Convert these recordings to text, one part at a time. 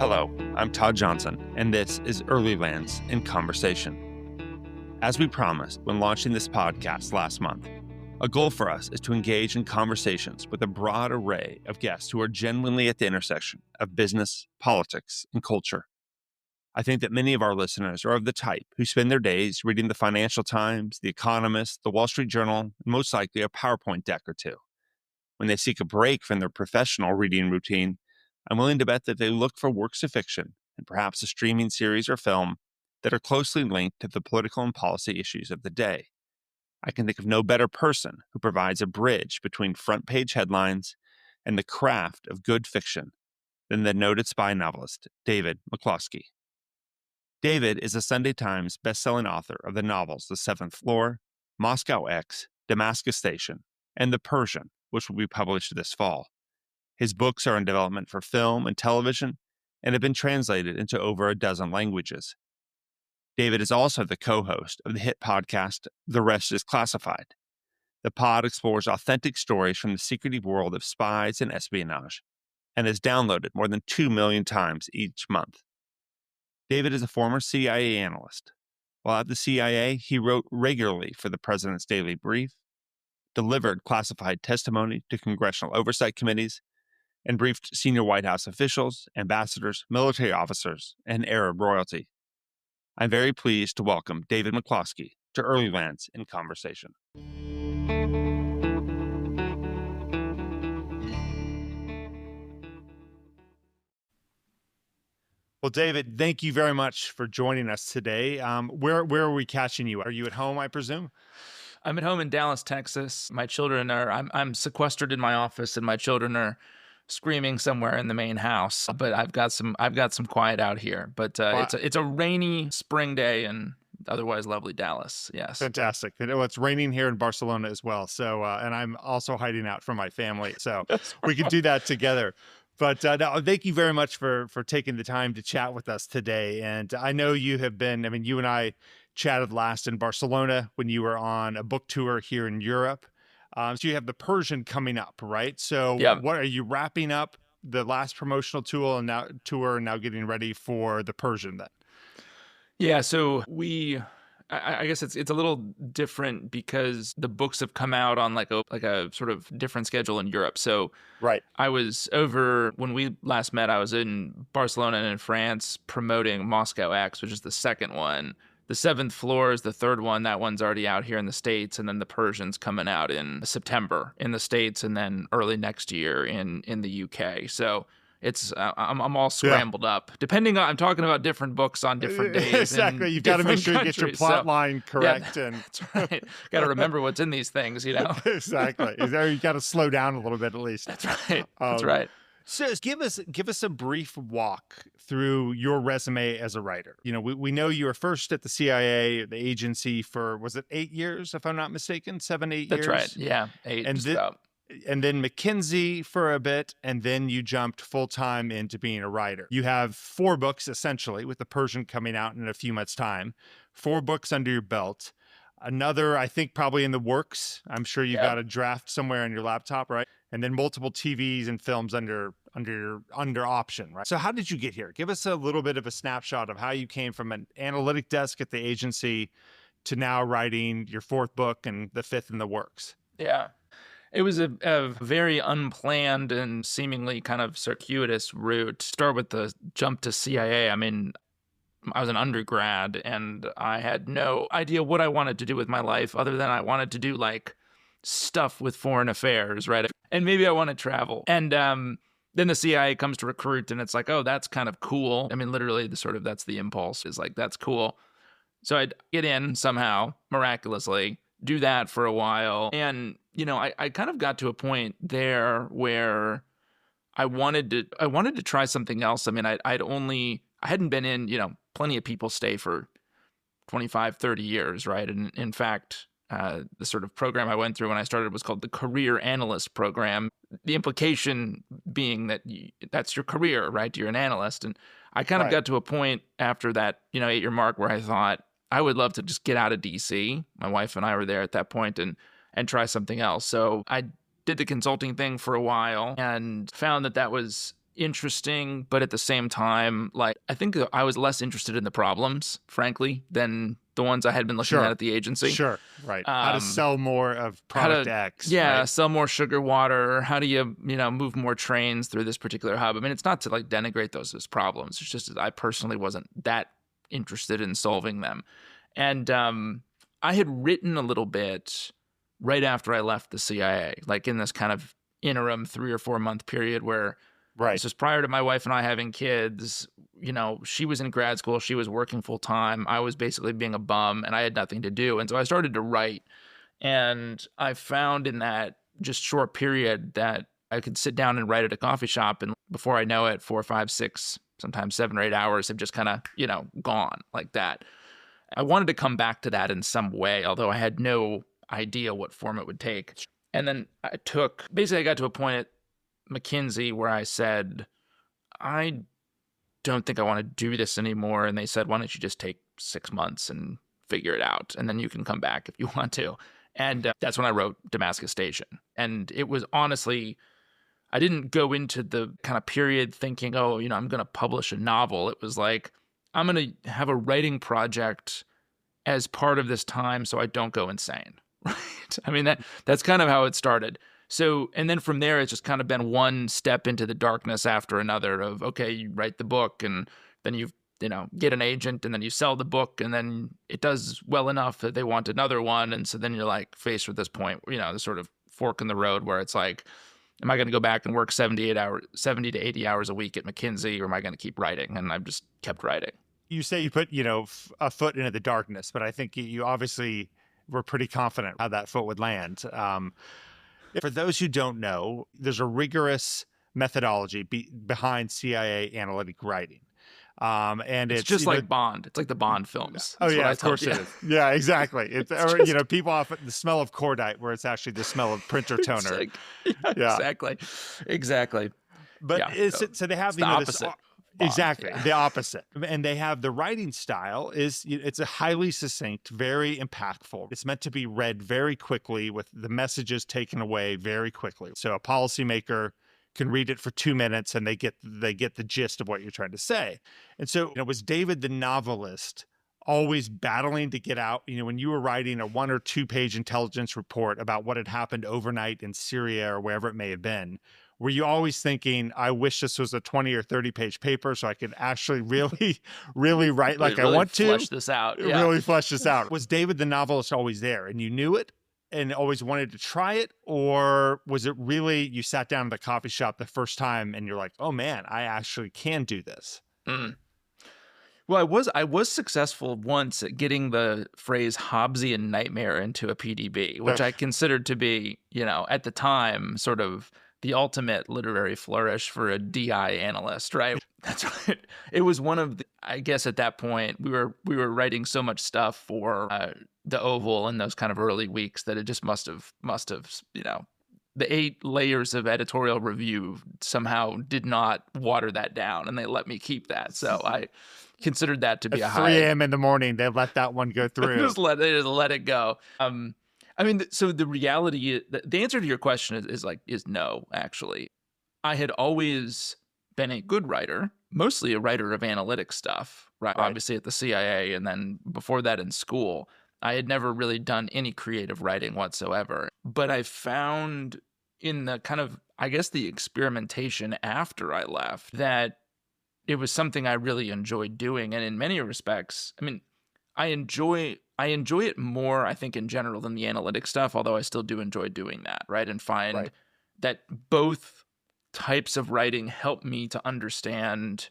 Hello, I'm Todd Johnson, and this is Earlylands in Conversation. As we promised when launching this podcast last month, a goal for us is to engage in conversations with a broad array of guests who are genuinely at the intersection of business, politics, and culture. I think that many of our listeners are of the type who spend their days reading the Financial Times, The Economist, The Wall Street Journal, and most likely a PowerPoint deck or two. When they seek a break from their professional reading routine, I'm willing to bet that they look for works of fiction and perhaps a streaming series or film that are closely linked to the political and policy issues of the day. I can think of no better person who provides a bridge between front-page headlines and the craft of good fiction than the noted spy novelist, David McCloskey. David is a Sunday Times bestselling author of the novels The Seventh Floor, Moscow X, Damascus Station, and The Persian, which will be published this fall. His books are in development for film and television and have been translated into over a dozen languages. David is also the co-host of the hit podcast, The Rest is Classified. The pod explores authentic stories from the secretive world of spies and espionage and is downloaded more than 2 million times each month. David is a former CIA analyst. While at the CIA, he wrote regularly for the President's Daily Brief, delivered classified testimony to congressional oversight committees, and briefed senior White House officials, ambassadors, military officers, and Arab royalty. I'm very pleased to welcome David McCloskey to Earlylands in Conversation. Well, David, thank you very much for joining us today. Where are we catching you? Are you at home, I presume? I'm at home in Dallas, Texas. My children are, I'm sequestered in my office, and my children are screaming somewhere in the main house. But I've got some quiet out here. But it's a rainy spring day and otherwise lovely Dallas. Yes, fantastic. It's raining here in Barcelona as well. So, and I'm also hiding out from my family, so we can do that together. But no, thank you very much for taking the time to chat with us today. And I know you have been, you and I chatted last in Barcelona when you were on a book tour here in Europe. So you have the Persian coming up, right? So What are you wrapping up the last promotional tool and now getting ready for the Persian then? Yeah, so I guess it's a little different because the books have come out on like a sort of different schedule in Europe. So right. I was over when we last met. I was in Barcelona and in France promoting Moscow X, which is the second one. The Seventh Floor is the third one. That one's already out here in the States, and then the Persian's coming out in September in the States, and then early next year in the UK. So it's I'm all scrambled up. Depending on, I'm talking about different books on different days. Exactly, you've got to make sure you get your plot line correct. Yeah, that's right. Got to remember what's in these things, you know. Exactly. You got to slow down a little bit at least. That's right. That's right. So give us a brief walk through your resume as a writer. You know, we know you were first at the CIA, the agency for, was it 8 years, if I'm not mistaken? 7, 8 years? That's right. Yeah, 8 and just about. And then McKinsey for a bit, and then you jumped full-time into being a writer. You have 4 books, essentially, with The Persian coming out in a few months' time. 4 books under your belt. Another, I think, probably in the works. I'm sure you've got a draft somewhere on your laptop, right? And then multiple TVs and films under option, right? So how did you get here? Give us a little bit of a snapshot of how you came from an analytic desk at the agency to now writing your 4th book and the 5th in the works. Yeah. It was a very unplanned and seemingly kind of circuitous route. Start with the jump to CIA. I was an undergrad and I had no idea what I wanted to do with my life other than I wanted to do like stuff with foreign affairs, right? And maybe I want to travel. And then the CIA comes to recruit and it's like, oh, that's kind of cool. Literally that's the impulse is like, that's cool. So I'd get in somehow, miraculously, do that for a while. And, I kind of got to a point there where I wanted to try something else. I hadn't been in, plenty of people stay for 25, 30 years, right? And in fact, the sort of program I went through when I started was called the Career Analyst Program. The implication being that that's your career, right? You're an analyst. And I kind of got to a point after that, 8-year mark where I thought I would love to just get out of DC. My wife and I were there at that point and try something else. So I did the consulting thing for a while and found that was interesting, but at the same time, like, I think I was less interested in the problems, frankly, than the ones I had been looking at the agency. Sure, right. How to sell more of product X. Yeah, right? sell more sugar water. How do you, move more trains through this particular hub? I mean, it's not to like denigrate those as problems. It's just that I personally wasn't that interested in solving them. And I had written a little bit right after I left the CIA, like in this kind of interim 3 or 4 month period where this was prior to my wife and I having kids. She was in grad school, she was working full time. I was basically being a bum and I had nothing to do. And so I started to write. And I found in that just short period that I could sit down and write at a coffee shop. And before I know it, 4, 5, 6, sometimes 7 or 8 hours have just kind of, gone like that. I wanted to come back to that in some way, although I had no idea what form it would take. And then I got to a point at McKinsey where I said, I don't think I want to do this anymore. And they said, why don't you just take 6 months and figure it out? And then you can come back if you want to. And that's when I wrote Damascus Station. And it was honestly, I didn't go into the kind of period thinking, oh, I'm going to publish a novel. It was like, I'm going to have a writing project as part of this time so I don't go insane. Right? I mean, that's kind of how it started. So, and then from there, it's just kind of been one step into the darkness after another of, okay, you write the book and then you get an agent and then you sell the book and then it does well enough that they want another one. And so then you're like faced with this point, the sort of fork in the road where it's like, am I going to go back and work 70 to 80 hours a week at McKinsey, or am I going to keep writing? And I've just kept writing. You say you put, a foot into the darkness, but I think you obviously were pretty confident how that foot would land. For those who don't know, there's a rigorous methodology behind CIA analytic writing. And it's just like Bond. It's like the Bond films. Oh, yeah, of course it is. Yeah, exactly. People often, the smell of cordite, where it's actually the smell of printer toner. Exactly. But so they have the opposite. Exactly. Yeah. The opposite. And they have the writing style it's a highly succinct, very impactful. It's meant to be read very quickly with the messages taken away very quickly. So a policymaker can read it for 2 minutes and they get the gist of what you're trying to say. And so, was David the novelist always battling to get out, when you were writing a 1 or 2 page intelligence report about what had happened overnight in Syria or wherever it may have been, were you always thinking, I wish this was a 20 or 30 page paper so I could actually really, really write like I want to? Flesh this out. Yeah. Really flesh this out. Was David the novelist always there and you knew it and always wanted to try it? Or was it really, you sat down at the coffee shop the first time and you're like, oh man, I actually can do this? Mm. Well, I was successful once at getting the phrase Hobbesian nightmare into a PDB, which I considered to be, at the time, sort of the ultimate literary flourish for a DI analyst, right? That's right. It was one of I guess at that point we were writing so much stuff for the Oval in those kind of early weeks that it just must have, the 8 layers of editorial review somehow did not water that down, and they let me keep that. So I considered that to be at a high. 3 a.m. in the morning, they let that one go through. They just let it go. I mean, so the reality, the answer to your question is no, actually. I had always been a good writer, mostly a writer of analytic stuff, right? Obviously at the CIA, and then before that in school. I had never really done any creative writing whatsoever. But I found in the kind of, I guess, the experimentation after I left that it was something I really enjoyed doing. And in many respects, I mean, I enjoy it more, I think, in general than the analytic stuff, although I still do enjoy doing that, right? And find that both types of writing help me to understand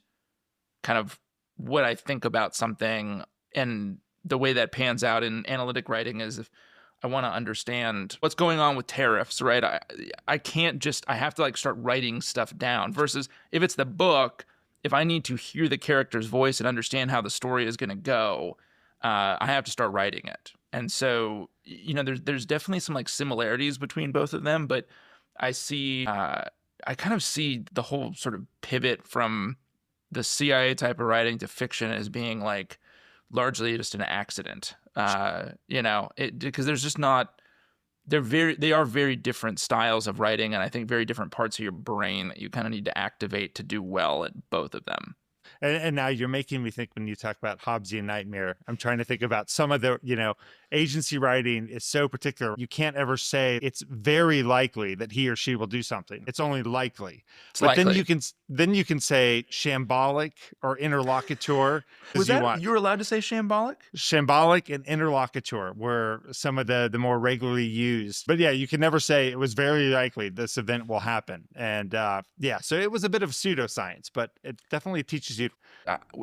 kind of what I think about something. And the way that pans out in analytic writing is if I want to understand what's going on with tariffs, right? I can't just, I have to like start writing stuff down versus if it's the book, if I need to hear the character's voice and understand how the story is going to go, I have to start writing it. And so, there's definitely some like similarities between both of them, but I kind of see the whole sort of pivot from the CIA type of writing to fiction as being like largely just an accident, because there's just not they are very different styles of writing, and I think very different parts of your brain that you kind of need to activate to do well at both of them. And now you're making me think when you talk about Hobbesian nightmare, I'm trying to think about some of the, agency writing is so particular. You can't ever say it's very likely that he or she will do something. It's only likely. It's But likely. then you can say shambolic or interlocutor. Was that, you were allowed to say shambolic? Shambolic and interlocutor were some of the more regularly used. But yeah, you can never say it was very likely this event will happen. And so it was a bit of pseudoscience, but it definitely teaches you.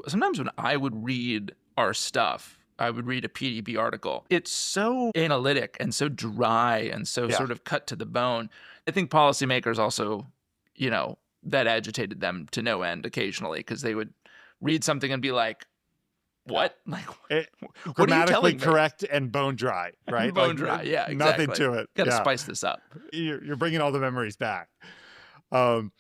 Sometimes when I would read our stuff, I would read a PDB article. It's so analytic and so dry and so sort of cut to the bone. I think policymakers also, that agitated them to no end occasionally, because they would read something and be like, what? Like, what grammatically correct and bone dry, right? Bone dry, yeah, exactly. Nothing to it. Got to spice this up. You're bringing all the memories back. So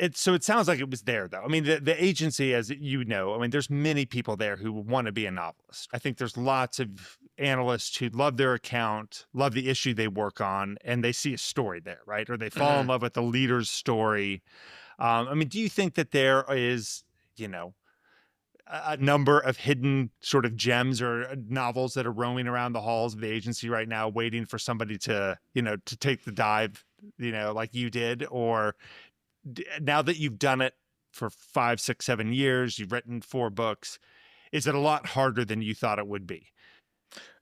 it sounds like it was there, though. I mean, the agency, as you know, there's many people there who want to be a novelist. I think there's lots of analysts who love their account, love the issue they work on, and they see a story there, right? Or they fall in love with the leader's story. Do you think that there is, a number of hidden sort of gems or novels that are roaming around the halls of the agency right now, waiting for somebody to, to take the dive, like you did? Or now that you've done it for 5, 6, 7 years, you've written 4 books, is it a lot harder than you thought it would be?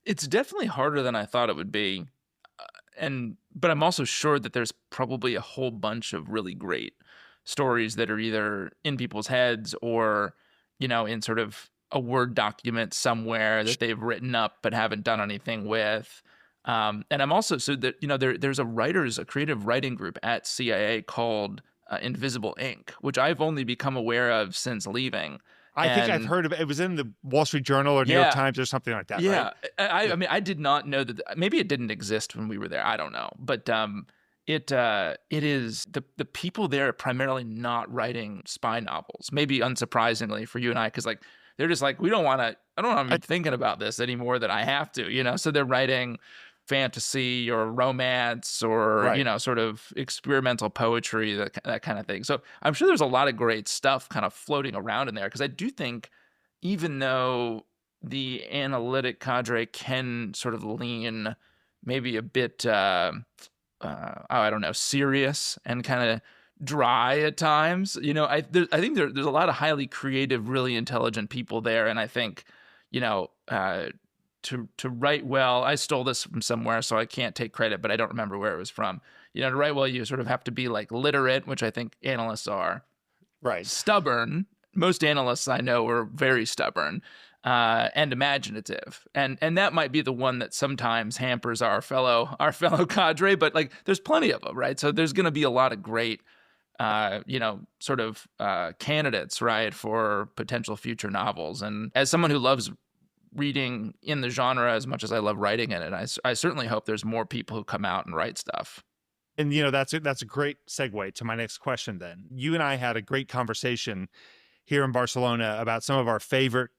It's definitely harder than I thought it would be. But I'm also sure that there's probably a whole bunch of really great stories that are either in people's heads or, in sort of a Word document somewhere that they've written up but haven't done anything with. And I'm also, there's a creative writing group at CIA called Invisible Ink, which I've only become aware of since leaving. I think I've heard of it. It was in the Wall Street Journal or New York Times or something like that. Yeah. Right? I did not know that. Maybe it didn't exist when we were there. I don't know. But it is the people there are primarily not writing spy novels. Maybe unsurprisingly for you and I, because they're just like, I don't want to be thinking about this anymore that I have to, So they're writing fantasy or romance or, sort of experimental poetry, that kind of thing. So I'm sure there's a lot of great stuff kind of floating around in there, because I do think even though the analytic cadre can sort of lean maybe a bit, I don't know, serious and kind of dry at times, I think there's a lot of highly creative, really intelligent people there. And I think, to write well, I stole this from somewhere, so I can't take credit, but I don't remember where it was from. To write well, you sort of have to be literate, which I think analysts are. Right. Stubborn. Most analysts I know are very stubborn, and imaginative. And that might be the one that sometimes hampers our fellow cadre, but there's plenty of them, right? So there's going to be a lot of great candidates, right, for potential future novels. And as someone who loves reading in the genre as much as I love writing in it, I certainly hope there's more people who come out and write stuff. And that's a great segue to my next question. Then you and I had a great conversation here in Barcelona about some of our favorite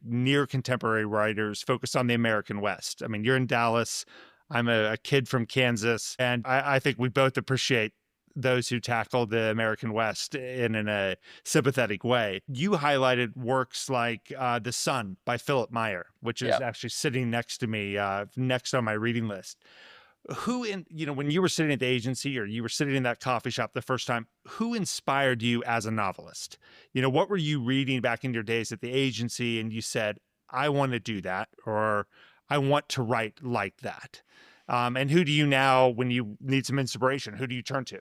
near contemporary writers focused on the American West. You're in Dallas. I'm a kid from Kansas, and I think we both appreciate those who tackle the American West in a sympathetic way. You highlighted works like The Sun by Philip Meyer, which is actually sitting next to me, next on my reading list. When you were sitting at the agency or you were sitting in that coffee shop the first time, who inspired you as a novelist? What were you reading back in your days at the agency and you said, I want to do that, or I want to write like that? And who do you now, when you need some inspiration, who do you turn to?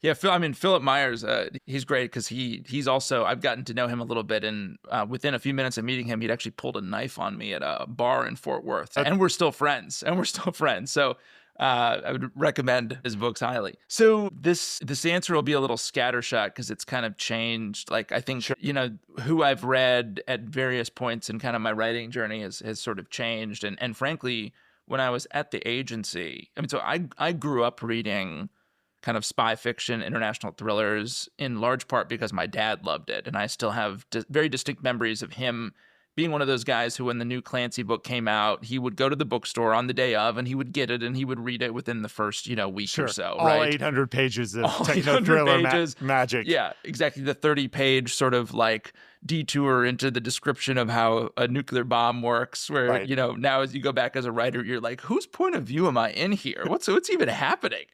Yeah, Philip Myers, he's great because he's also, I've gotten to know him a little bit, and within a few minutes of meeting him, he'd actually pulled a knife on me at a bar in Fort Worth, and we're still friends. So I would recommend his books highly. So this answer will be a little scattershot because it's kind of changed. I think, who I've read at various points in kind of my writing journey has sort of changed. And frankly, when I was at the agency, so I grew up reading kind of spy fiction, international thrillers, in large part because my dad loved it. And I still have very distinct memories of him being one of those guys who, when the new Clancy book came out, he would go to the bookstore on the day of and he would get it and he would read it within the first, week or so, All right? 800 pages of All techno 800 thriller pages. magic. Yeah, exactly. The 30-page sort of like detour into the description of how a nuclear bomb works, where, Right. now as you go back as a writer, you're like, whose point of view am I in here? What's even happening?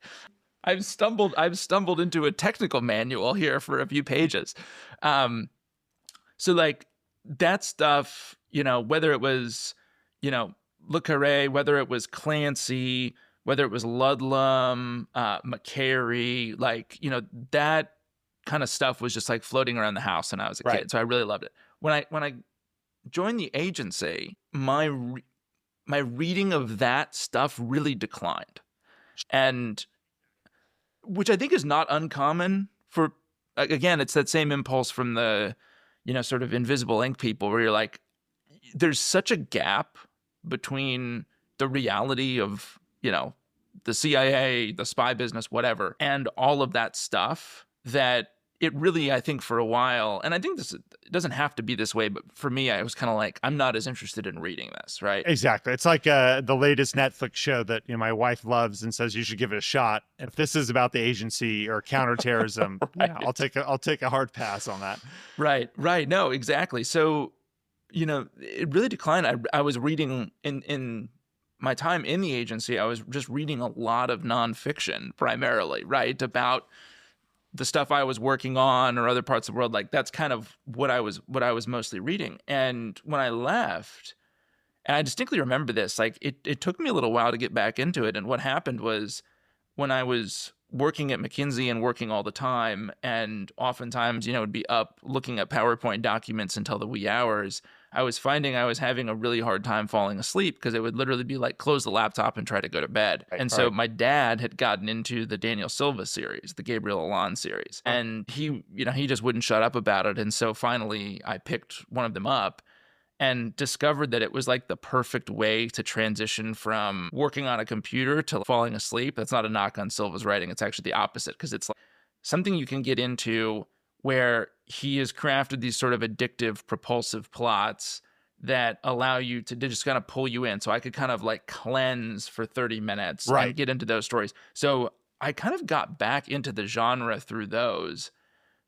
I've stumbled into a technical manual here for a few pages. So like that stuff, whether it was, Le Carré, whether it was Clancy, whether it was Ludlum, McCary, like, that kind of stuff was just like floating around the house when I was a kid. So I really loved it. When I joined the agency, my reading of that stuff really declined. And which I think is not uncommon for, again, it's that same impulse from the, sort of Invisible Ink people, where you're like, there's such a gap between the reality of, the CIA, the spy business, whatever, and all of that stuff, that it really, I think, for a while, and I think it doesn't have to be this way, but for me, I was kind of like, I'm not as interested in reading this, right? Exactly. It's like the latest Netflix show that my wife loves and says you should give it a shot. If this is about the agency or counterterrorism, Right. yeah, I'll take a hard pass on that. Right. No, exactly. So, it really declined. I was reading in my time in the agency, I was just reading a lot of nonfiction primarily, right? About the stuff I was working on or other parts of the world. Like that's kind of what I was mostly reading. And when I left, and I distinctly remember this, like it took me a little while to get back into it. And what happened was, when I was working at McKinsey and working all the time, and oftentimes, would be up looking at PowerPoint documents until the wee hours, I was finding I was having a really hard time falling asleep, because it would literally be like, close the laptop and try to go to bed. And so my dad had gotten into the Daniel Silva series, the Gabriel Allon series, and he just wouldn't shut up about it. And so finally I picked one of them up and discovered that it was like the perfect way to transition from working on a computer to falling asleep. That's not a knock on Silva's writing. It's actually the opposite, because it's like something you can get into where he has crafted these sort of addictive, propulsive plots that allow you to just kind of pull you in. So I could kind of like cleanse for 30 minutes and get into those stories. So I kind of got back into the genre through those,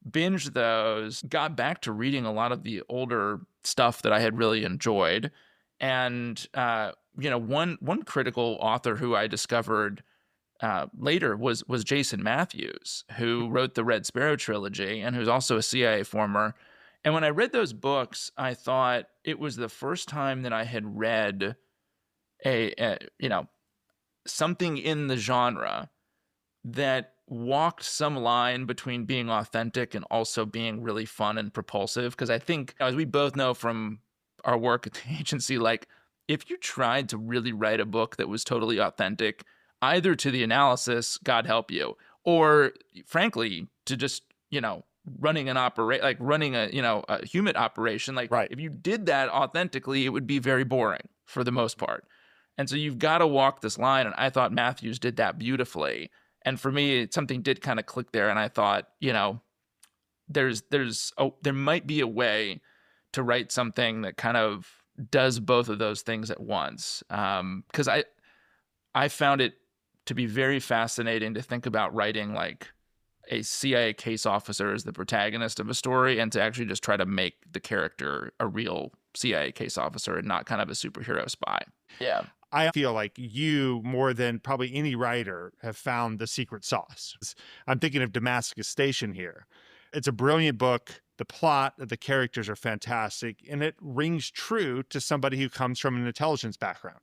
binged those, got back to reading a lot of the older stuff that I had really enjoyed. And, one critical author who I discovered later was Jason Matthews, who wrote the Red Sparrow trilogy and who's also a CIA former. And when I read those books, I thought it was the first time that I had read something in the genre that walked some line between being authentic and also being really fun and propulsive. Because I think, as we both know from our work at the agency, like if you tried to really write a book that was totally authentic, either to the analysis, God help you, or frankly, to just, running an operation, like running a human operation, like if you did that authentically, it would be very boring for the most part. And so you've got to walk this line. And I thought Matthews did that beautifully. And for me, something did kind of click there. And I thought, there might be a way to write something that kind of does both of those things at once. Because I found it to be very fascinating to think about writing like a CIA case officer as the protagonist of a story, and to actually just try to make the character a real CIA case officer and not kind of a superhero spy. Yeah. I feel like you, more than probably any writer, have found the secret sauce. I'm thinking of Damascus Station here. It's a brilliant book. The plot, the characters are fantastic, and it rings true to somebody who comes from an intelligence background.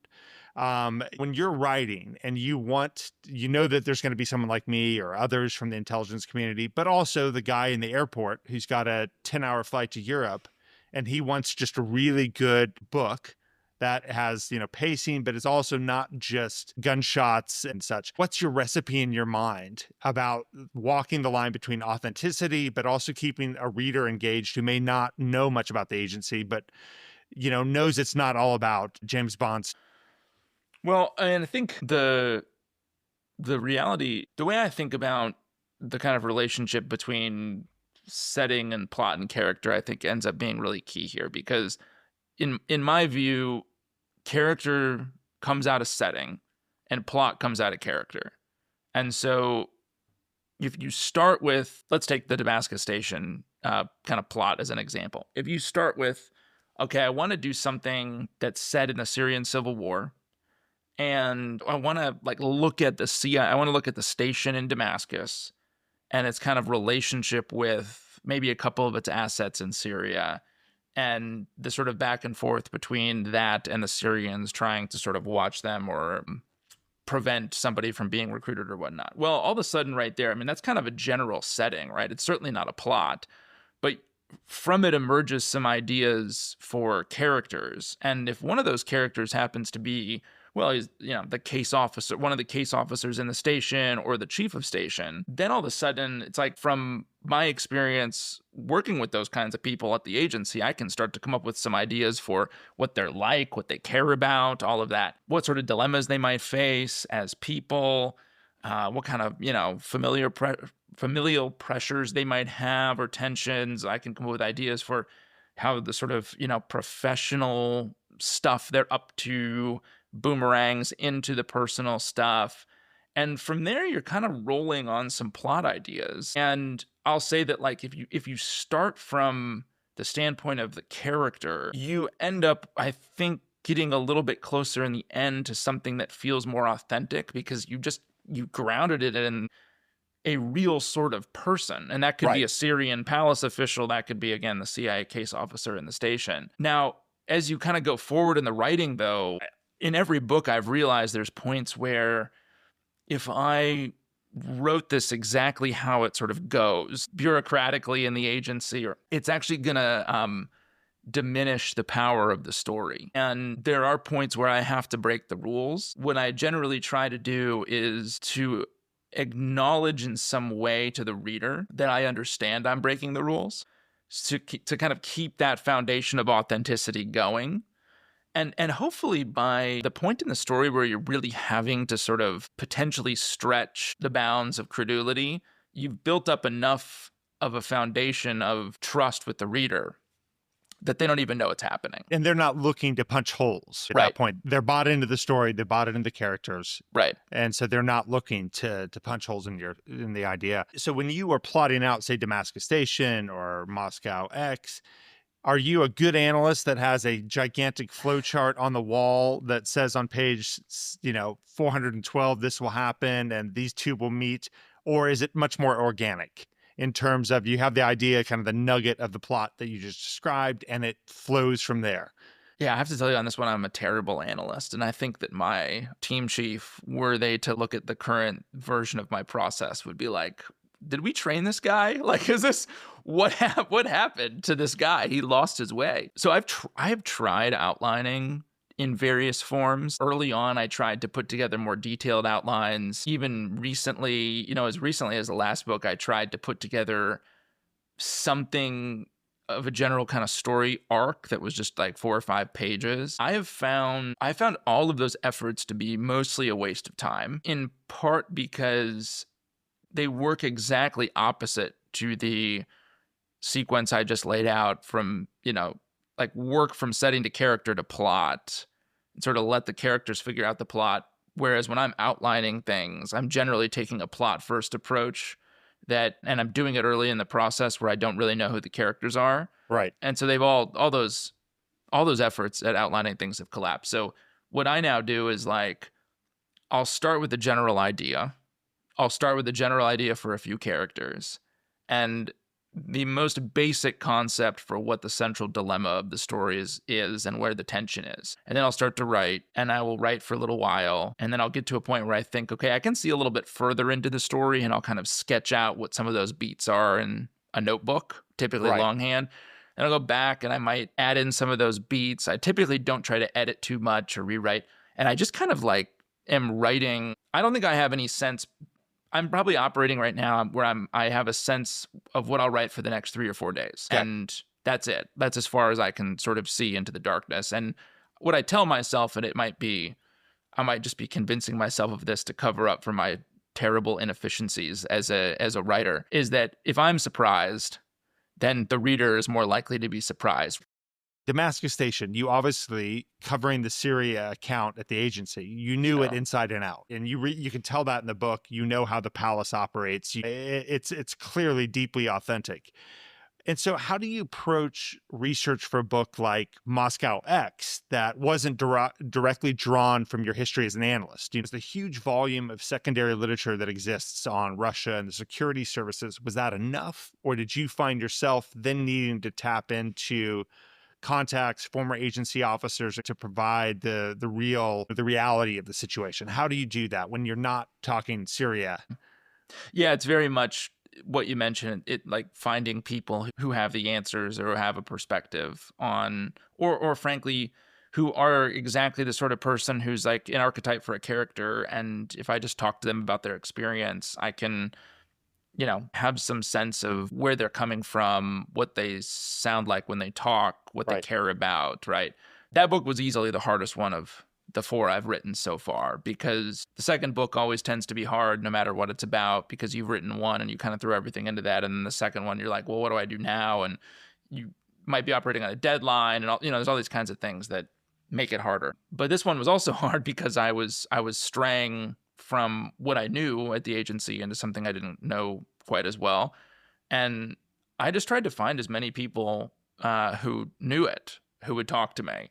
When you're writing and you know that there's going to be someone like me or others from the intelligence community, but also the guy in the airport who's got a 10-hour flight to Europe, and he wants just a really good book that has, pacing, but it's also not just gunshots and such. What's your recipe in your mind about walking the line between authenticity, but also keeping a reader engaged who may not know much about the agency, but, knows it's not all about James Bond's? Well, and I think the reality, the way I think about the kind of relationship between setting and plot and character, I think ends up being really key here, because in my view, character comes out of setting and plot comes out of character. And so if you start with, let's take the Damascus Station kind of plot as an example. If you start with, okay, I want to do something that's set in the Syrian civil war, and I want to look at the CIA, I want to look at the station in Damascus and its kind of relationship with maybe a couple of its assets in Syria, and the sort of back and forth between that and the Syrians trying to sort of watch them or prevent somebody from being recruited or whatnot. Well, all of a sudden right there, I mean, that's kind of a general setting, right? It's certainly not a plot, but from it emerges some ideas for characters. And if one of those characters happens to be, well, he's, the case officer, one of the case officers in the station or the chief of station, then all of a sudden it's like, from my experience working with those kinds of people at the agency, I can start to come up with some ideas for what they're like, what they care about, all of that, what sort of dilemmas they might face as people, what kind of, familial pressures they might have or tensions. I can come up with ideas for how the sort of, professional stuff they're up to boomerangs into the personal stuff. And from there, you're kind of rolling on some plot ideas. And I'll say that, if you start from the standpoint of the character, you end up, I think, getting a little bit closer in the end to something that feels more authentic, because you grounded it in a real sort of person. And that could be a Syrian palace official. That could be, again, the CIA case officer in the station. Now, as you kind of go forward in the writing, though, in every book, I've realized there's points where if I wrote this exactly how it sort of goes bureaucratically in the agency, or it's actually going to diminish the power of the story. And there are points where I have to break the rules. What I generally try to do is to acknowledge in some way to the reader that I understand I'm breaking the rules, to kind of keep that foundation of authenticity going. And hopefully by the point in the story where you're really having to sort of potentially stretch the bounds of credulity, you've built up enough of a foundation of trust with the reader that they don't even know it's happening. And they're not looking to punch holes at that point. They're bought into the story. They're bought into the characters. Right. And so they're not looking to punch holes in the idea. So when you are plotting out, say, Damascus Station or Moscow X, are you a good analyst that has a gigantic flow chart on the wall that says on page, 412, this will happen and these two will meet? Or is it much more organic in terms of you have the idea, kind of the nugget of the plot that you just described, and it flows from there? Yeah, I have to tell you on this one, I'm a terrible analyst. And I think that my team chief, were they to look at the current version of my process, would be like, did we train this guy? Is this what happened to this guy? He lost his way. So I have tried outlining in various forms. Early on, I tried to put together more detailed outlines. Even recently, as recently as the last book, I tried to put together something of a general kind of story arc that was just 4 or 5 pages. I found all of those efforts to be mostly a waste of time, in part because they work exactly opposite to the sequence I just laid out, from, work from setting to character to plot, and sort of let the characters figure out the plot. Whereas when I'm outlining things, I'm generally taking a plot first approach and I'm doing it early in the process where I don't really know who the characters are. Right. And so they've all those efforts at outlining things have collapsed. So what I now do is I'll start with the general idea. I'll start with the general idea for a few characters and the most basic concept for what the central dilemma of the story is and where the tension is. And then I'll start to write, and I will write for a little while. And then I'll get to a point where I think, okay, I can see a little bit further into the story, and I'll kind of sketch out what some of those beats are in a notebook, typically longhand. And I'll go back and I might add in some of those beats. I typically don't try to edit too much or rewrite. And I just kind of am writing. I don't think I have any sense. I'm probably operating right now where I have a sense of what I'll write for the next 3 or 4 days. Okay. And that's it. That's as far as I can sort of see into the darkness. And what I tell myself, and I might just be convincing myself of this to cover up for my terrible inefficiencies as a writer, is that if I'm surprised, then the reader is more likely to be surprised. Damascus Station, you obviously covering the Syria account at the agency. You knew it inside and out, and you can tell that in the book. You know how the palace operates. It's clearly deeply authentic. And so, how do you approach research for a book like Moscow X that wasn't directly drawn from your history as an analyst? There's the huge volume of secondary literature that exists on Russia and the security services. Was that enough, or did you find yourself then needing to tap into contacts, former agency officers to provide the reality of the situation? How do you do that when you're not talking Syria? Yeah, it's very much what you mentioned, it like finding people who have the answers or have a perspective on, or frankly, who are exactly the sort of person who's like an archetype for a character. And if I just talk to them about their experience, I can, have some sense of where they're coming from, what they sound like when they talk, what they care about, right? That book was easily the hardest one of the four I've written so far, because the second book always tends to be hard no matter what it's about, because you've written one and you kind of throw everything into that. And then the second one, you're like, well, what do I do now? And you might be operating on a deadline and all, there's all these kinds of things that make it harder. But this one was also hard because I was straying from what I knew at the agency into something I didn't know quite as well. And I just tried to find as many people who knew it, who would talk to me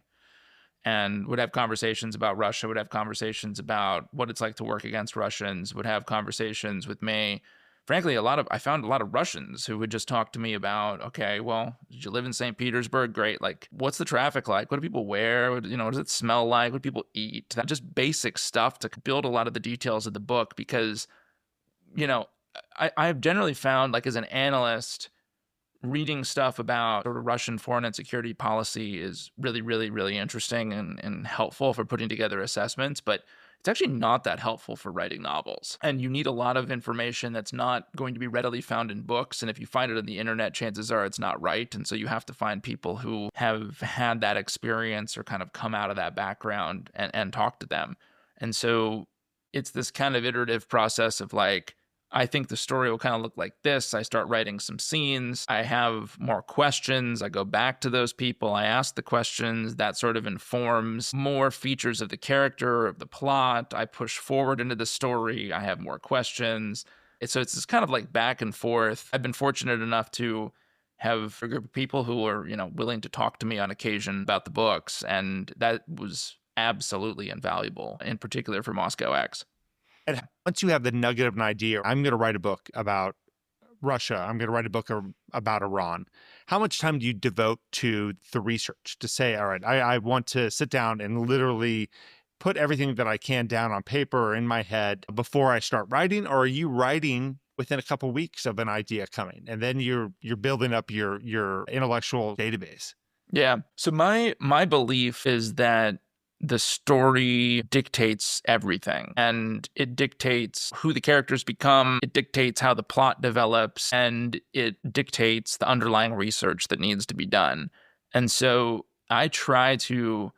and would have conversations about Russia, would have conversations about what it's like to work against Russians, would have conversations with me. Frankly, I found a lot of Russians who would just talk to me about, okay, well, did you live in St. Petersburg? Great. Like, what's the traffic like? What do people wear? What does it smell like? What do people eat? That just basic stuff to build a lot of the details of the book, because, I've generally found, like, as an analyst, reading stuff about sort of Russian foreign and security policy is really, really, really interesting and helpful for putting together assessments, but it's actually not that helpful for writing novels. And you need a lot of information that's not going to be readily found in books. And if you find it on the internet, chances are it's not right. And so you have to find people who have had that experience or kind of come out of that background and talk to them. And so it's this kind of iterative process of like, I think the story will kind of look like this. I start writing some scenes. I have more questions. I go back to those people. I ask the questions. That sort of informs more features of the character, of the plot. I push forward into the story. I have more questions. So it's this kind of like back and forth. I've been fortunate enough to have a group of people who are, willing to talk to me on occasion about the books. And that was absolutely invaluable, in particular for Moscow X. And once you have the nugget of an idea, I'm going to write a book about Russia, I'm going to write a book about Iran. How much time do you devote to the research to say, all right, I want to sit down and literally put everything that I can down on paper or in my head before I start writing? Or are you writing within a couple of weeks of an idea coming, and then you're building up your intellectual database? Yeah. So my belief is that the story dictates everything, and it dictates who the characters become. It dictates how the plot develops, and it dictates the underlying research that needs to be done. And so I try to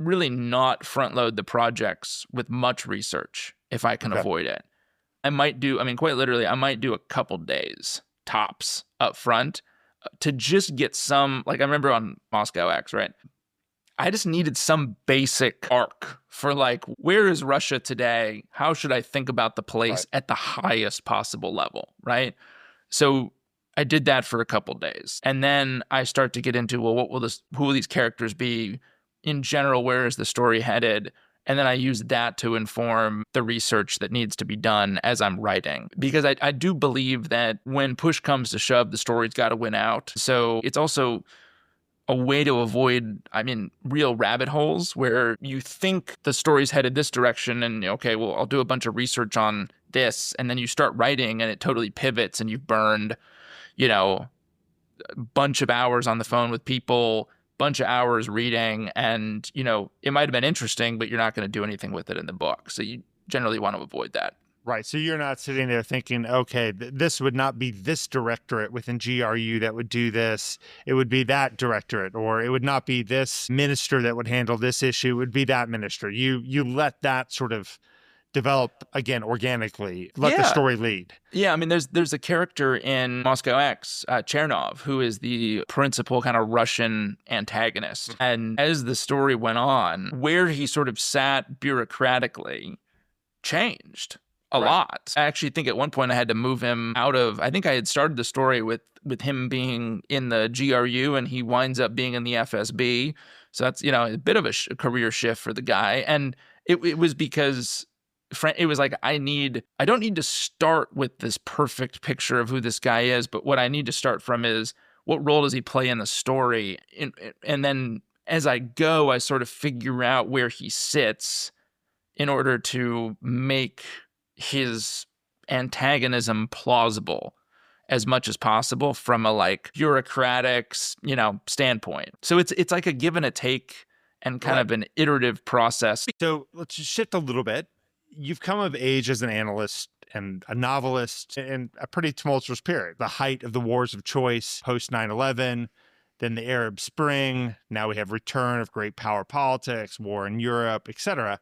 really not front load the projects with much research if I can avoid it. Quite literally, I might do a couple days tops up front to just get some, like I remember on Moscow X, right? I just needed some basic arc for like, where is Russia today? How should I think about the place at the highest possible level, right? So I did that for a couple days. And then I start to get into, well, who will these characters be? In general, where is the story headed? And then I use that to inform the research that needs to be done as I'm writing. Because I do believe that when push comes to shove, the story's got to win out. So it's also a way to avoid, real rabbit holes where you think the story's headed this direction and, okay, well, I'll do a bunch of research on this. And then you start writing and it totally pivots and you've burned, a bunch of hours on the phone with people, bunch of hours reading, and, it might have been interesting, but you're not going to do anything with it in the book. So you generally want to avoid that. Right. So you're not sitting there thinking, okay, this would not be this directorate within GRU that would do this. It would be that directorate, or it would not be this minister that would handle this issue. It would be that minister. You let that sort of develop, again, organically, let the Yeah. story lead. Yeah, I mean, there's a character in Moscow X, Chernov, who is the principal kind of Russian antagonist. And as the story went on, where he sort of sat bureaucratically changed a Right. lot. I actually think at one point I had to move him out of, I think I had started the story with him being in the GRU and he winds up being in the FSB. So that's, a bit of a career shift for the guy. And it was because it was like, I don't need to start with this perfect picture of who this guy is, but what I need to start from is what role does he play in the story? And then as I go, I sort of figure out where he sits in order to make his antagonism plausible as much as possible from a like bureaucratic, standpoint. So it's like a give and a take and kind of an iterative process. So let's just shift a little bit. You've come of age as an analyst and a novelist in a pretty tumultuous period, the height of the wars of choice post 9/11, then the Arab Spring. Now we have return of great power politics, war in Europe, etc.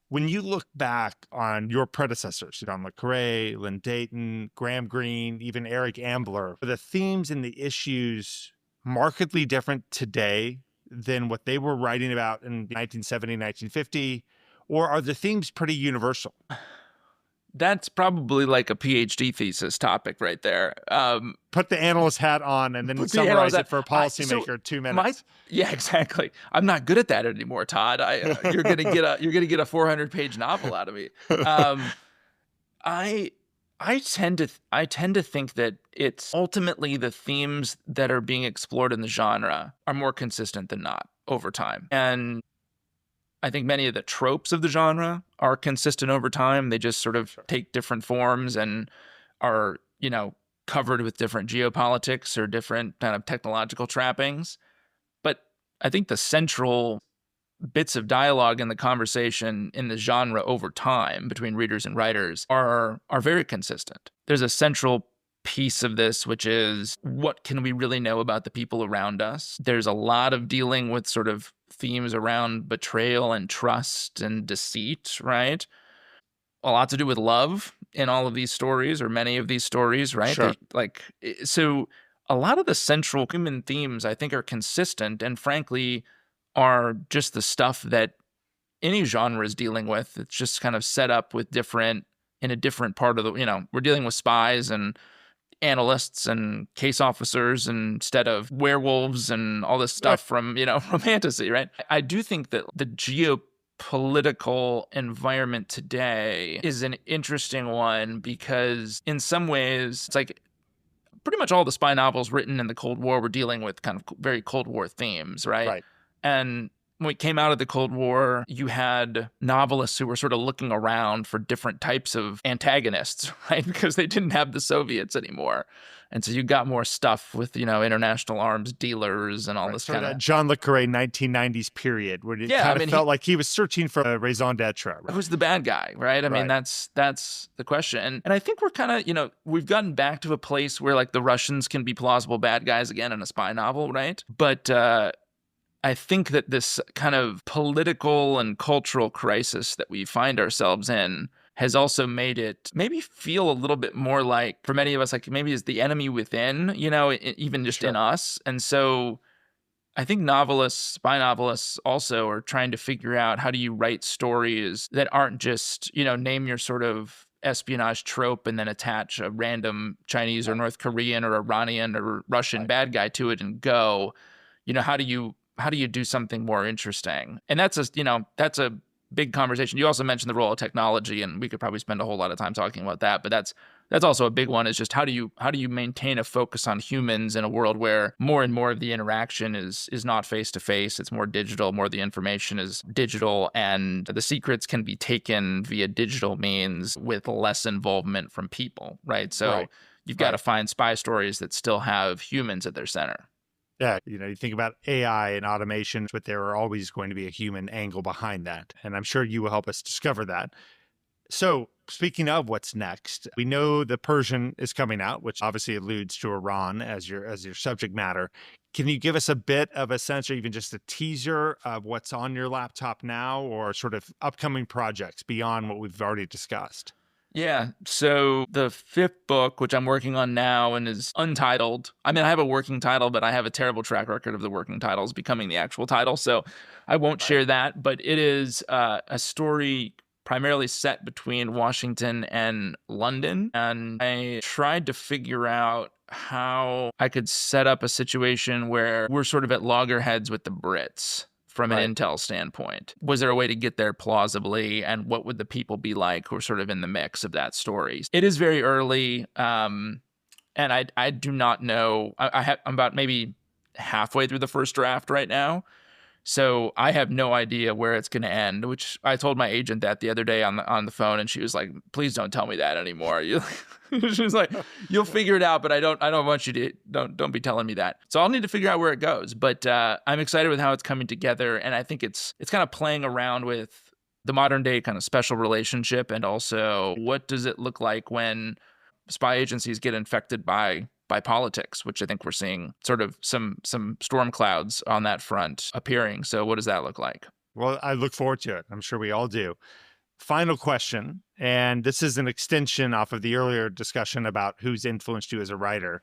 When you look back on your predecessors, Don Le Carre, Lynn Dayton, Graham Greene, even Eric Ambler, are the themes and the issues markedly different today than what they were writing about in 1970, 1950? Or are the themes pretty universal? That's probably like a PhD thesis topic right there. Put the analyst hat on and then summarize it for a policymaker, 2 minutes. Yeah, exactly. I'm not good at that anymore, Todd. You're gonna get a 400-page novel out of me. I tend to think that it's ultimately the themes that are being explored in the genre are more consistent than not over time. And I think many of the tropes of the genre are consistent over time. They just sort of take different forms and are, covered with different geopolitics or different kind of technological trappings. But I think the central bits of dialogue in the conversation in the genre over time between readers and writers are very consistent. There's a central piece of this, which is what can we really know about the people around us? There's a lot of dealing with sort of themes around betrayal and trust and deceit, right? A lot to do with love in all of these stories, or many of these stories, right? Sure. So a lot of the central human themes, I think, are consistent and frankly are just the stuff that any genre is dealing with. It's just kind of set up with in a different part of the, we're dealing with spies and analysts and case officers instead of werewolves and all this stuff from, from fantasy, right? I do think that the geopolitical environment today is an interesting one because in some ways it's like pretty much all the spy novels written in the Cold War were dealing with kind of very Cold War themes, right? And when we came out of the Cold War, you had novelists who were sort of looking around for different types of antagonists, right? Because they didn't have the Soviets anymore. And so you got more stuff with, international arms dealers and all this kind of... John Le Carre 1990s period where it felt like he was searching for a raison d'etre. Right? Who's the bad guy, right? I mean, that's the question. And I think we're kind of, we've gotten back to a place where like the Russians can be plausible bad guys again in a spy novel, right? But I think that this kind of political and cultural crisis that we find ourselves in has also made it maybe feel a little bit more like, for many of us, like maybe it's the enemy within, even just in us. And so I think spy novelists also are trying to figure out how do you write stories that aren't just, name your sort of espionage trope and then attach a random Chinese or North Korean or Iranian or Russian bad guy to it and go, how do you do something more interesting? And that's a big conversation. You also mentioned the role of technology, and we could probably spend a whole lot of time talking about that. But that's also a big one. Is just how do you maintain a focus on humans in a world where more and more of the interaction is not face to face. It's more digital. More of the information is digital, and the secrets can be taken via digital means with less involvement from people. Right. So you've got to find spy stories that still have humans at their center. Yeah, you think about AI and automation, but there are always going to be a human angle behind that. And I'm sure you will help us discover that. So speaking of what's next, we know the Persian is coming out, which obviously alludes to Iran as your subject matter. Can you give us a bit of a sense or even just a teaser of what's on your laptop now or sort of upcoming projects beyond what we've already discussed? Yeah. So the fifth book, which I'm working on now and is untitled. I mean, I have a working title, but I have a terrible track record of the working titles becoming the actual title. So I won't share that. But it is a story primarily set between Washington and London. And I tried to figure out how I could set up a situation where we're sort of at loggerheads with the Brits from an intel standpoint. Was there a way to get there plausibly, and what would the people be like who are sort of in the mix of that story? It is very early, and I do not know. I'm about maybe halfway through the first draft right now. So I have no idea where it's going to end, which I told my agent that the other day on the phone, and she was like, "Please don't tell me that anymore." She was like, "You'll figure it out, but I don't want you to don't be telling me that." So I'll need to figure out where it goes. But I'm excited with how it's coming together, and I think it's kind of playing around with the modern day kind of special relationship, and also what does it look like when spy agencies get infected by politics, which I think we're seeing sort of some storm clouds on that front appearing. So what does that look like? Well, I look forward to it. I'm sure we all do. Final question, and this is an extension off of the earlier discussion about who's influenced you as a writer.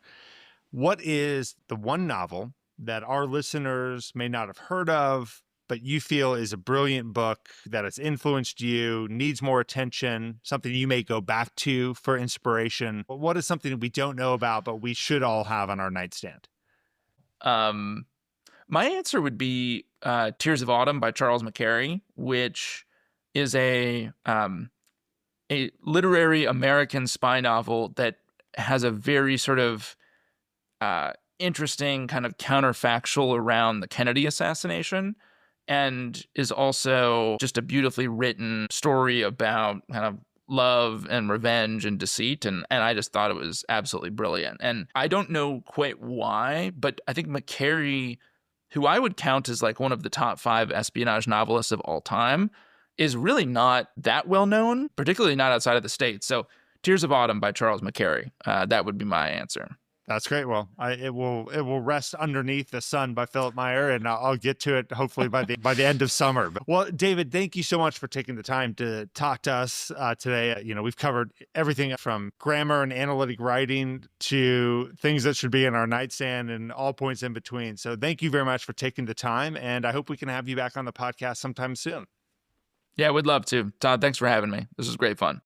What is the one novel that our listeners may not have heard of, but you feel is a brilliant book that has influenced you, needs more attention, something you may go back to for inspiration? What is something we don't know about, but we should all have on our nightstand? My answer would be Tears of Autumn by Charles McCary, which is a literary American spy novel that has a very sort of interesting kind of counterfactual around the Kennedy assassination, and is also just a beautifully written story about kind of love and revenge and deceit. And I just thought it was absolutely brilliant. And I don't know quite why, but I think McCary, who I would count as like one of the top 5 espionage novelists of all time, is really not that well known, particularly not outside of the States. So Tears of Autumn by Charles McCary, that would be my answer. That's great. Well, it will rest underneath the sun by Philip Meyer, and I'll get to it hopefully by the end of summer. Well, David, thank you so much for taking the time to talk to us today. We've covered everything from grammar and analytic writing to things that should be in our nightstand and all points in between. So thank you very much for taking the time, and I hope we can have you back on the podcast sometime soon. Yeah, we'd love to. Todd, thanks for having me. This was great fun.